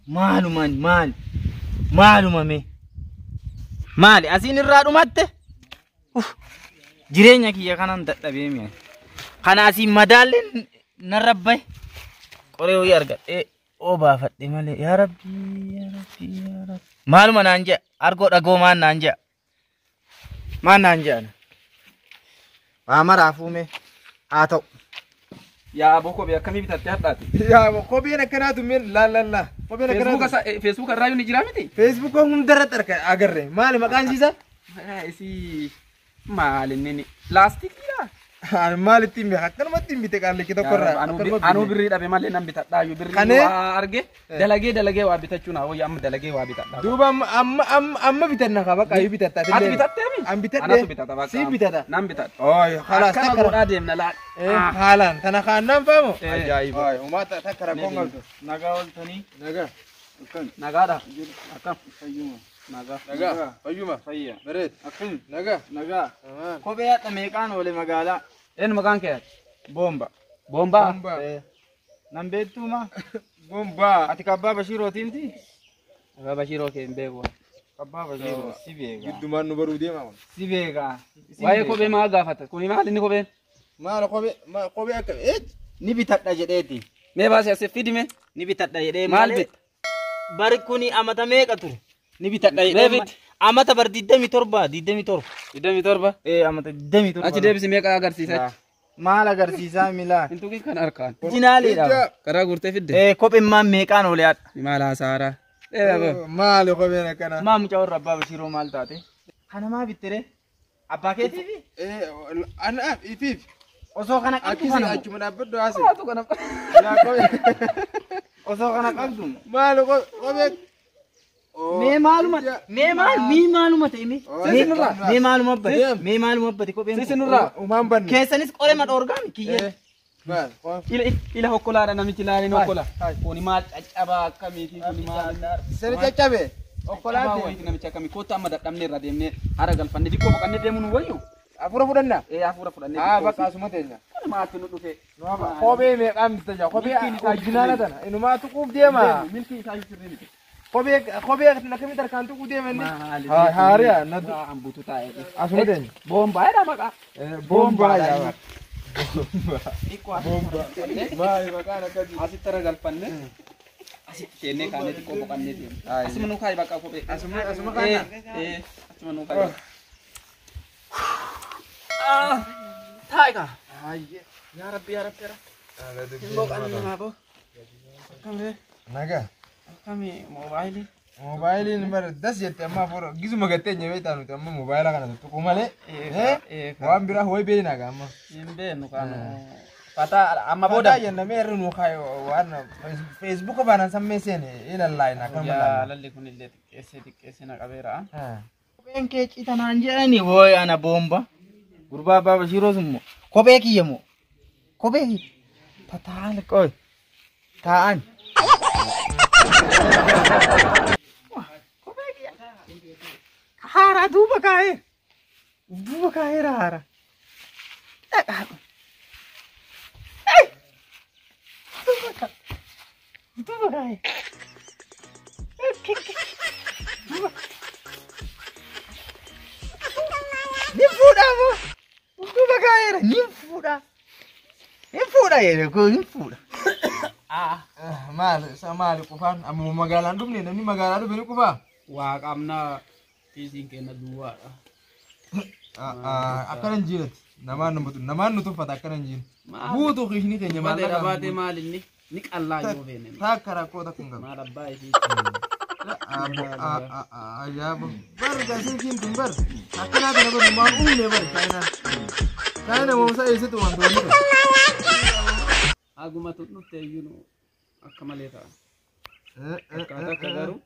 maaluma mee maali asiin irraa dhumatte jireenya kiyya kanan dadhabee mi'a kana asiin madaalleen narrabbay qoree hoyi argadhee oo baafadhe malee yaa rabbi maaluma naan jedha argoo dhagoo maan naan jedha waa maraafuu mee haa ta'u yaa aboo kophee akkamii bitattee hadhaate? Yaa aboo kopheen akkanaatu min la. Facebook irraa yoo ni jira miti? Facebook hundarratti agarre maali maqaan isaa? Isi maali inni laastikiidha? Maalitti hin beekaa akkanumatti hin bite qaalli kita korraa. Anuu birrii dhabe malee nan bitadhaa yoo birrii waa arge dalagee waa bitachuun haa wayyaa amma dalagee waa bitadhaa. Duuba amma bitanna kaa bakka yoo bitatta. Ati bitattee mi? An bitadhe. Anatu bitata bakka. Si bitata. Nan bitadha. Ooy khalaas akkana godhaa deemna laal. Haalaan tana kaannaan faamu. Ajaa'iba. Ooy umaata takka rakkoon qabdu. Nagaa ooltanii. Nagaa. Nagaadha. Akkam. Fayyuma. Nagaa. Fayyuma. Fayya. Bareed. Akkam. Nagaa. Kophee hadha meeqaan oole magaalaa? Een maqaan kee? Bomba. Nan beektuuma? Bomba. Ati kabbaa Bashirootiinti? Kabbaa Bashiroo kee hin beeku. Kabbaa Bashiroo. Si beeka. Giddumaan nu baruu deema. Si beeka. Waa'ee kophee maa gaafata? Kuni maal inni kopheen? Maala kophee akka ni bitadha jedheeti Mee baasee asii fidime? ni bitadha jedhee Maal bit? bari kuni amata meeqa ture ni bitadha jedhee amata bar 27 amata 27 Achi deebisi meeqa agarsiisa? maal agarsiisaa milaa Intuki kan harkaan. jinaaliidha Karaa guurtee fidde? kopheen maan meeqaan oole hadha Maal haasaara? maali kopheen akkana? maa mucaa warra abbaa Bashiroo maal taate kana maa bittere abbaa keetiifi Ana ifiif. osoo kana qabdu Akkisi achuma dhaabbadhu haase. Waatu kana. Yaa kophee. osoo kana qabdu Maali kophee? mee maaluma ta'e mee maaluma abbate kopheen Sisinurraa. Umaan banne. keessanis qoree madhoorgaan kiyya Maal? Ila hokkolaadha namichi laaliin hokkola. Kuni maal caccabaa akkamiiti kuni maal? Sani caccabe. Okkolaati. Waanti namichi akkamii kootta amma dadhabnee irra deemnee hara galfanne xiqqoo boqannee deemuun wayyu. Afura fudhannaa? Hafuura fudhannee. Bakka asuma teenya. Kuni maaltu nu dhufe? Kophee meeqaan bitajaa? Kophee orjinaala tana. Inumaa tuquuf deema. Milkii isaa sirrii miti. Kophee nakami tarkaan tuquu deema inni. Maali? Haariyaa. Ambuutu taa'ee. Asuma teenya. Boombaadha maqaa. Bombaa yaa. Maali maqaan akkasii? Asitti hara galfanne. Asitti seennee kaanee xiqqoo boqannee deemu. Asuma nu kaayi bakka kophee. Asuma kaana. Asuma nu kaayi. Taiga. Ya Rabbi. Boqannaa boo. Akkami? Nagaa. Akkami moobaayilii? Moobaayiliin bara das jette amma afur gisuma gattee nyamee taanuti amma moobaayila kana tuqu malee. Waan biraa ho'i beekna gaa amma. Hin beeknu kaanu. Fata amma booda. Fata jennamee irra nu kaayi waan Facebook baanaan sammee seene ilallaayi na kan yaa lalli kun illee xiqqeessee na qabeera. kopheen kee citanaan jedhani wooy ana boomba gurbaa abbaa Bashiroo summo kophee kiyya moo kophee kiyya tataal qoy taa'an kophee kiyya haaraa duuba kaa'eera haaraa duuba kaa'e ni fuudha moo duuba kaa'eera ni fuudha jedhe kun ni fuudha maali qufaan amma magaalaan dhufne namni magaalaa dhufe ni qufaa. Waa qabnaa fiisiin kenna duwwaadha. Akkana hin jiretti namaan nu tuffata akkana hin jiru. Guutuu kishni keenya Malee baatee maal inni ni qallaa yoo beene. Takka rakkoo takka hin qabu. Maal abbaa isii. Ajaa'iba. Bar gaasiin tun bar akkanaa kana bar maan uumne bar kaayina moosa eessitu wantoonni. Aguma tutte iyyuu akka malee ta'a. Akka garuu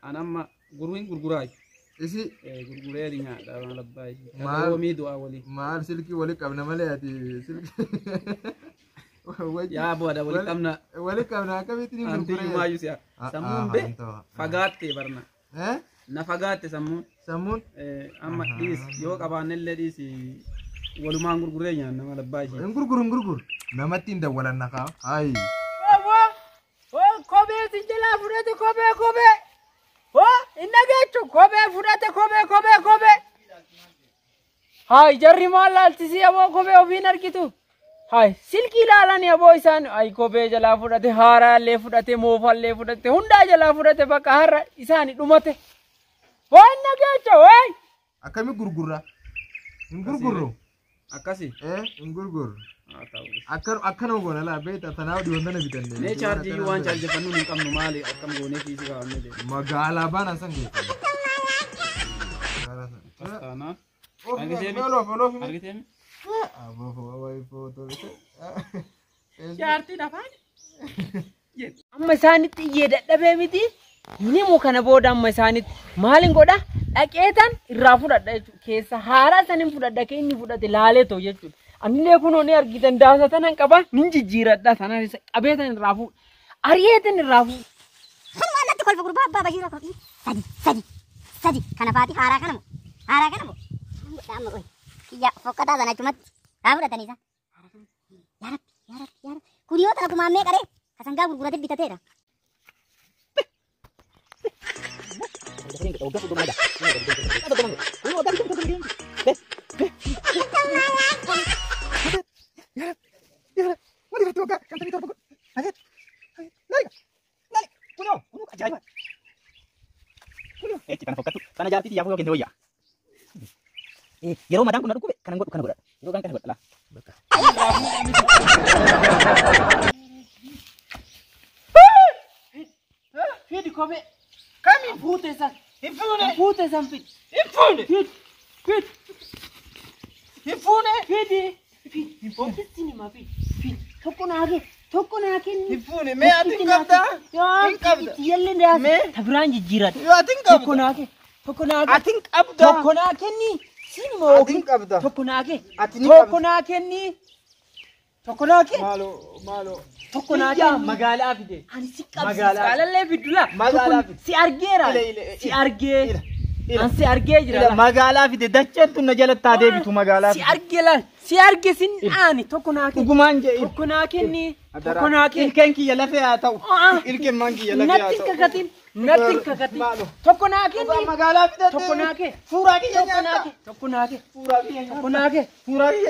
anamma guruun gurguraayi. Isi gurguree nyaadha maal abbaa isii. Maal du'aa walii. Maal silkii walii qabna malee ati silkii. Yaa booda walii qabna. Walii qabna akkamitti ni gurguree. Anti maayu si'a. Sammuun bee fagaattee barna. Na fagaatte sammuun. Sammuun. Amma dhiis yoo qabaannellee dhiisi walumaan gurguree nyaanna maal abbaa isii. Gurgur namatti hin dawwalan nakaa. Ayi. kophee sijala fudhate kophee. Inna geechu kophee fudhate kophee. Hai jarri maal laalchisi aboo kophee ofiin argitu. Hai silkii ilaalani aboo isaan ai kophee jalaa fudhate haaraallee fudhate moofallee fudhate hundaa jalaa fudhate bakka har'a isaani dhumate. Waan inna geechu waay. Akkami gurgurra? Hin gurgurru. Akkasi. Hin gurgurru. Akkana goona laa beektaa tanaa dhiyoo sana bitanne. Nee chaarjii waan chaarjeffannuu hin qabnu maali akkam goonee fiisii kaa'annee deemu. Magaalaa baana san geessu. Taana. Argiteemi? Jaartiin afaan. Amma isaanitti iyyee dadhabee miti. Inni immoo kana booda amma isaanitti maalin godha dhaqeetan irraa fudhadha jechuudha. Keessa haaraa sanin fudhadha kee inni fudhate laalee ta'u jechuudha. Anillee kunoo ni argitan daasatan hin qaban nin jijjiiradha sana qabeetan irraa fuudha. Ari'eetan irraa fuudha. Kan waan natti kolfa gurbaa abbaa Bashiiroo kophii sadi kana faati haaraa kana moo amma qoy kiyya fokkataa sana achumatti haa fudhatanii isa yaa rabbi kun yoo tana kumaamee qaree kasangaa gurgurate bitateera. Sana jaartii xiyyaafuu yookiin wayyaa. Yeroo madaan kun dhukube kana godha. Yeroo kan kana godha laa. Fidi kophee. Kami fuute san. Fuute san fidi. Fidi. Ofitti nima fidi. Tokko naa kenni. Hifune mee ati hin qabdaa? Hin qabda. Yalli ndaas tabiraan jijjiirate. Yoo ati hin qabda. Tokko naa Ati hin qabda. Tokko naa kenni. Sinima Ati hin qabda. Tokko naa kenni. Maaloo. Tokko naa kenni. Magaalaa fide. Ani si qabsi. Magaalallee fidula. Magaalaa fide. Si argeera. Si argee. An si argee jira. Magaalaa fide dacceettu na jalatti deebitu magaalaa fide. Si argee laal. Si arge sin aani tokko naa kenni. Dhugumaan jee. Tokko naa kenni. Ilkeen kiyya lafee haa ta'u. Ilkeen maan kiyya lafee haa ta'u. Natti kakatin. Tokko naa kenni. Magaalaa fide. Tokko naa kenni. Suuraa kiyya nyaata. Tokko naa kenni. Suuraa kiyya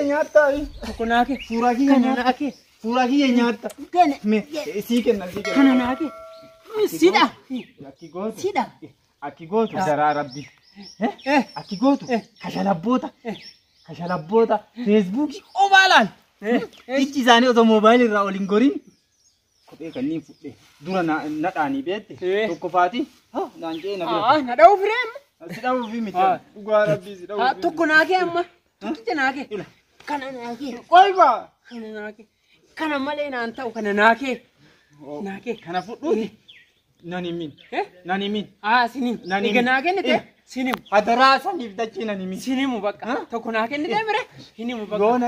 nyaata. Tokko naa kenni. Suuraa kiyya nyaata. Suuraa kiyya nyaata. Sii kenna. Kana naa kenni. Sida. Akki gootu daraa rabbi. Akki gootu kashalabboota feesbuukii obaalaan. Ijji isaanii osoo moobaayilii irraa ol hin gorin. Kophee kanneen fudhee dura nadhaanii beette. Tokko faati. Naan jee na beektu. Na dha'uu fireem. Si dha'uu fi miti. Dhugaa rabbii si dha'uu fi. Tokko naa kee amma. Tokkicha naa kee. Kana naa kee. Qoyba. Kana naa kee. Kana malee naan ta'u kana naa kee. Naa kee. Kana fudhuuti. Nan himin. Sinim. Niga naa kennite. Sinim. Hadaraa saniif dachii nan himin. Sinimu bakka. Tokko naa kennite mire. Sinimu bakka. Yoo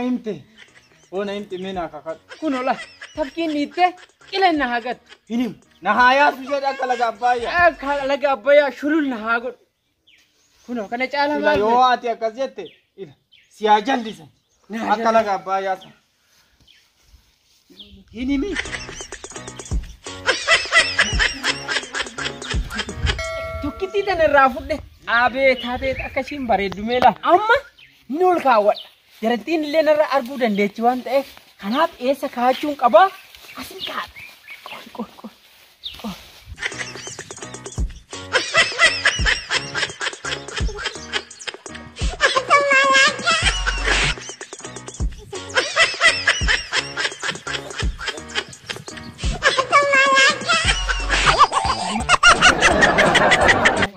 na himte mee naa kakadhu. Kunola. Tafkiin dhiitte qila na haa gattu. Hinim. Na haa yaasu jedhe akka laga abbaayyaa. Akka laga abbaayyaa shulul na haa godhu. Kunoo kana caalaa maal? Yoo ati akkas jette si haa jallisan. Akka laga abbaayyaa sana. Hinimi. Tokkittii tana irraa fudhe. Abeet akka ishiin bareeddu meela. Amma ni ol kaawwadha. Jarattiin illee narra arguu dandeechi waan ta'eef kanaaf eessa kaa'achuun qabaa? Asin kaa'adha. Qoy.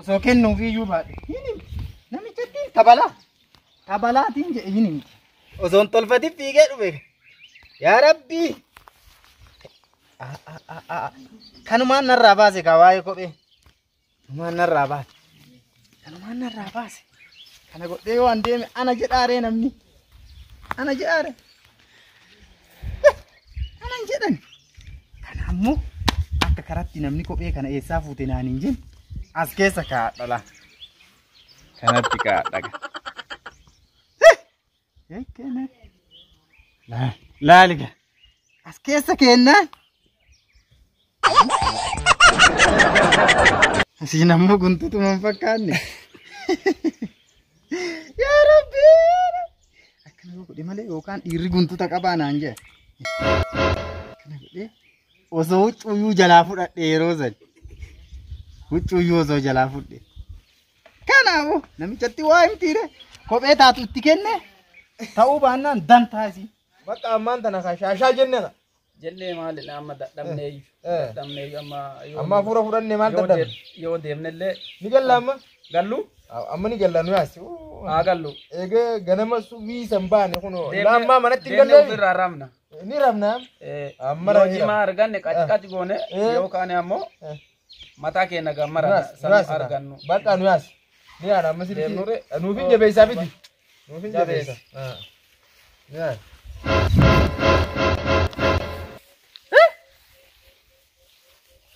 Osoo kennuufiyyuu baadhe. Namichatti tabalaatiin jedhe hin himti. Osoon tolfati fiigee dhufe. Yaa Rabbii. Kanumaan narraa baase kaa waa'ee kophee. Kanumaan narraa baase. Kana godhee yoo an deeme ana jedhaaree namni. Ana jedhaare. Ana hin jedhan. Kana ammoo akka karatti namni kophee kana eessaa fuute naan hin jenne. As keessa kaa'adha laa. Kanatti kaa'adha. Laaliga. As keessa keennaan. Asiin ammoo guntuutuma hin fakkaanne. Yaa Rabbi! Akkana godhe malee yookaan dhiirri guntuuta qabaa naan jedhe. Akkana godhee osoo huccuuyyuu jalaa fudhadhe yeroo sani. Huccuuyyuu osoo jalaa fudhe. Kanaafuu namichatti waa himtiire kophee taatu itti kenne ta'uu baannaan dantaasi. Bakka ammaan tana kan shaashaa jennee Jelle maal amma dadhabnee amma fuura fudhannee maal dadhabne yoo deemnellee ni galla gallu amma ni galla nu yaasi haa gallu egaa ganama subii san baane kuno lamma manatti galle galle ofirraa ramna ni ramna amma yoo jimaa arganne qaccaqaci goone yookaan ammoo mataa keenya gammara san argannu bakka nu yaasi ni ana amma sirri nuuf hin jabeessaa biti nuuf hin jabeessa ni ana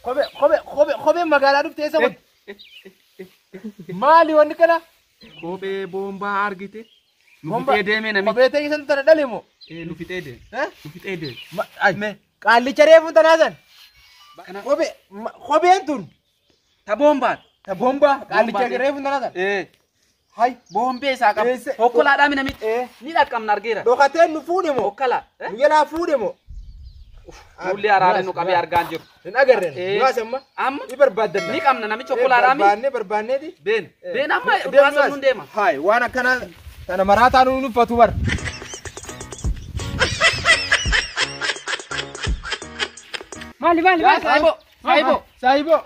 kophee magaalaa dhuftee isa maali wanni kana kophee boombaa argite nu fitee deeme nami kophee ta'e isan tana dhale moo nu fitee deeme nu fitee deeme me qaallicha reefu tanaasan kopheen tun ta bombaa qaallicha reefu tanaasan hay bombee isaa qaba hokkolaadhaa mi namitti ni dhaqqabna argeera dhokateen nu fuudhe moo hokkala nu jalaa fuudhe moo Mulli araare nu qabee argaan jiru. Hin agarreen. Nuwaas amma ni barbaaddanna. Ni qabna namicha hokkolaadhaa mi? Barbaanneeti. Been amma du'aasa nu deema. Haay waan akkana kana maraataa nu uffatu bar. Maali Saahibo.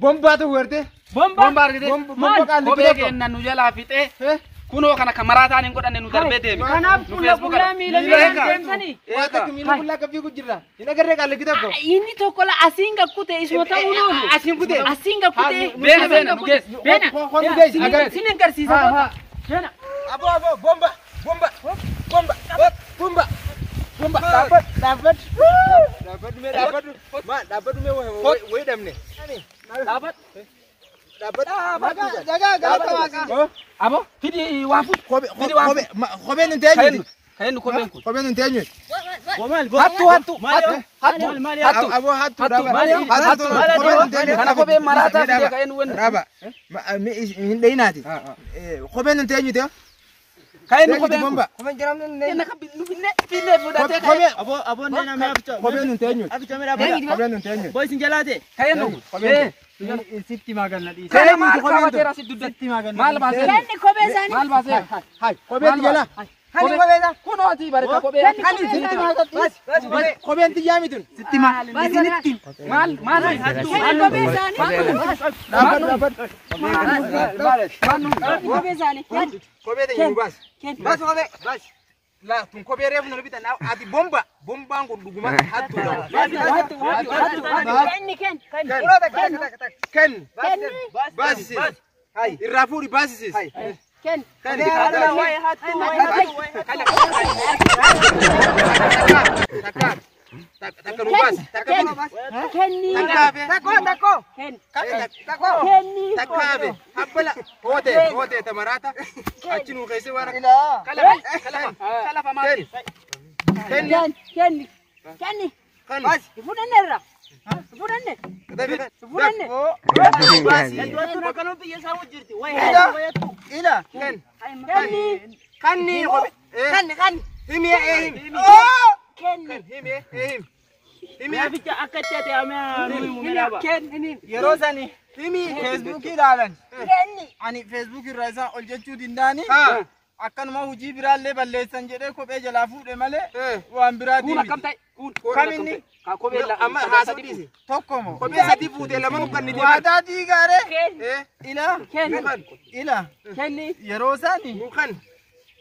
Bombaatu werte. Bomba argite. Bomba qaalli kophee kenna nu jalaa fixee. Kunoo kana kamaraataan hin godhanne nu darbee deeme. Kanaaf fuula fuulaa miila deemsanii. Waan akka miila fuulaa kaffii gujjirra. Hin agarree qaalli tokko. Inni tokko la asiin gakkute isuma ta'uu noonu. Asiin kute. Asiin gakkute. Beena nu geessu. Beena. Sin agarsiisa. Beena. Abo bomba. Dhaabbatu mee wayii dhabne. Abo fidi waafu. Kopheen hin teenyu. Kayennu kopheen kun. Kopheen hin teenyu. Hattu. Kana kopheen maraataa fidee kayennu wennu. Dhaaba. Hin dhayinaati. Kopheen hin teenyu ta'e. Kayennu kopheen bomba. kopheen jiramne ne nu finne fudhatee kayen. Abo ne nama aficha. Kopheen hin teenyu. Kopheen hin teenyu. Boys hin jalaate. Kayennu. Sitti maganna dhiisa. Kayen maal qabateera si dudde. Maal baasee. Kenni kophee isaanii. Maal baasee. Hai. Kopheen jala. Hani kophee kunooti barka kophee. Hani sitti maganna. Kopheen tiyyaa mitun. Sitti isinitti. Maal Kenni kophee isaanii. Kophee isaanii. Kophee teenyu baas. Kenni. Baas. La tun kophee reefu na bitan ati bombaan kun dhuguma hattu. Kenni. Baasisi. Hai. Irraa fuudhi baasisi. Kenni. Takka nu baas. Kenni. Takko. Kenni. Kenni. Takkaabe. Habbala. Hoote tamaraata. Achi nu keessa waan kalafa maati. Kenni. kan. Fudhanneerra. Fudhanne. Fudhanne. Bakka biyya isaa wajjirti. Ila. Kanni. Kanni. Himi. Himi. Naaficha akka taate ammaa nuyi yeroo sani Facebook ilaalan ani Facebook irraa isaa ol jechuu dindaani akkanuma hojii biraallee balleessan jedhee kophee jalaa fuudhe malee waan biraatiin Kun akkam ta'e? Kaminni Ka kophee amma haasa dhiise. tokkomo Kophee sadii fuutee lama nuqqanni deeman. waadaa diigaare ila ila kenni yeroo sani nuqan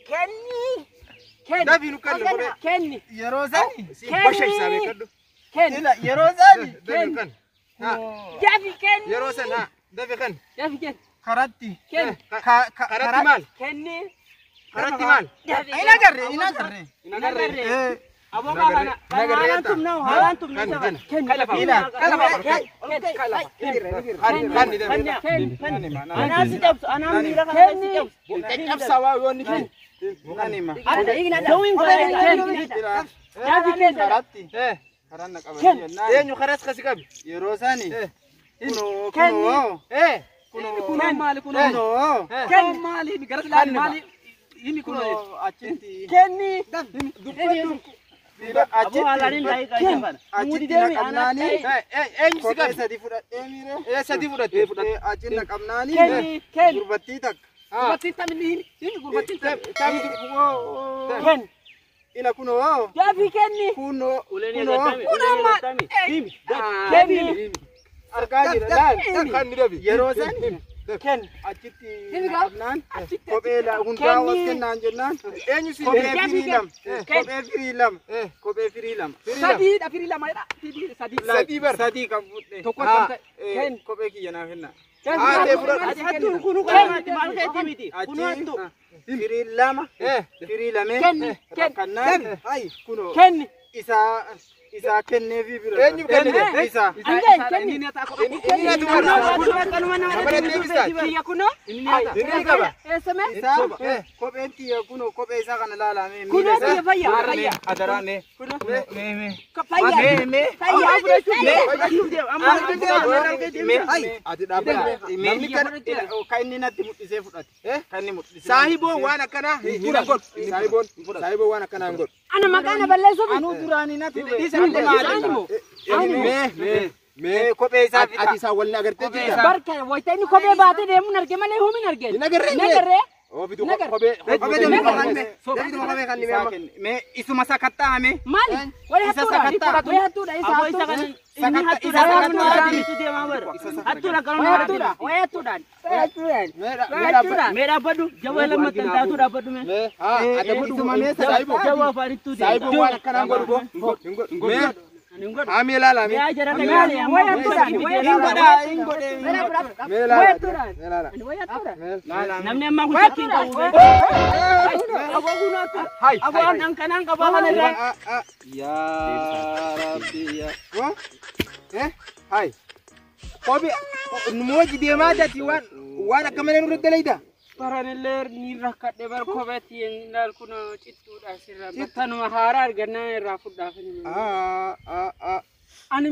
kenni dafi nuqqan kophee kenni yeroo sani basha isaa beekadhu kenni ila yeroo sani dafi nuqqan dafi kenni yeroo sana dafi kan dafi kenni karatti kenni karatti maal kenni karatti maal ina garre nagarree Aboka kana halan tumna halan tumna kenni ana sijabsu ana mira kana sijabsu cabsawa yonni fi mukanima ada igna dawin ko kenni dafi kenni karatti karanna qabani eenyu karas kasi qabi yeroo sani Kuno. Kuno maali kuno. Kuno. Kuno maali garas laali maali. Inni kuno. Achitti. Kenni. Dubbatu. Abo alarin dai ka jaban. Achitti naqabnaani. Eenyu si Kophee qabe? sadi fudhadhee miire. Sadi fudhatte. Achitti naqabnaani. Kenni. Kenni. Gurbattii takka. Gurbattiin tamni inni gurbattiin Tamni Kenni. ila kuno. Jafi kenni. Kuno. Kenni. Argaa jira laal. Kan ni dabi. Yeroo san Kenni. achitti naqabnaan. Kophee hundaa was kennaan jennaan. eenyu si Kophee firii lama. Kophee firii lama. Kophee firii lama. sadiidha firii lamaadha. Sadii. Sadii bar. Sadii kan fudhe. Tokko kan ta'e. Ken kophee kiyya naa kenna. Haatee fudhadhu. Hattuun kunu kanatti maal keetii miti. Kunu Achi hattu. firii lama. Firii lamee. Kenni. Rakkannaan. Hayi kuno. Kenni. Isaa kenneefi bira. Eenyu kennite? Isaa. Angeen kenni. Inni ata Inni atu marra. Kiyya kuno. Inni qaba. Eessame. Isaa kopheen tiyya kuno kophee isaa kana laalame. Kuno tiyya fayyaa. Fayyaa. adaraame. Kuno. Mee. Fayyaa. Fayyaa fudhachuuf. Ati dhaabbata. Namni kan inni natti mul'isee fudhate. Kan inni mul'isee. Saahiboo waan akkanaa hin godhu. Saahiboo waan akkanaa hin godhu. Ana maqaan balleessuuf. Anuu duraanii natti Mee kophee isaa ati isaa walni agartee jirta. Barka wayita inni kophee baatee deemuun arge malee huumin arge. Hin agarree. Nagarree. Oo bitu Nagar. kophee. mee isuma sakattaame. Maali? Wayii hattuudha. Wayii hattuudha. Isa hattuudha. Inni hattuudha. Hattuudha. Wayii hattuudhaan. Mee dhaabbadhu. Jawaa lammattan taatu dhaabbadhu mee. Mee ati isuma mee saahiboo. Jawaa afaanittuu Saahiboo waan akkanaa hin godhu. Hin godhu. Mee haamee ilaala. yaa jara dhagaale. Wayii hattuudhaan. Mee ilaala. Wayii hattuudhaan. Namni ammaa kun shakkiin qabu. Abaan hankanaan qabaa kana irraa. Yaa Rabbi yaa. Hai. Kophee mooji deemaa jati waan akka malee nurra dalayda. Baranillee ni rakkadhe bar kopheetti ilaal kun cittuudha sirra. Battanuma haaraa argannaa irraa fudhaaf. Ani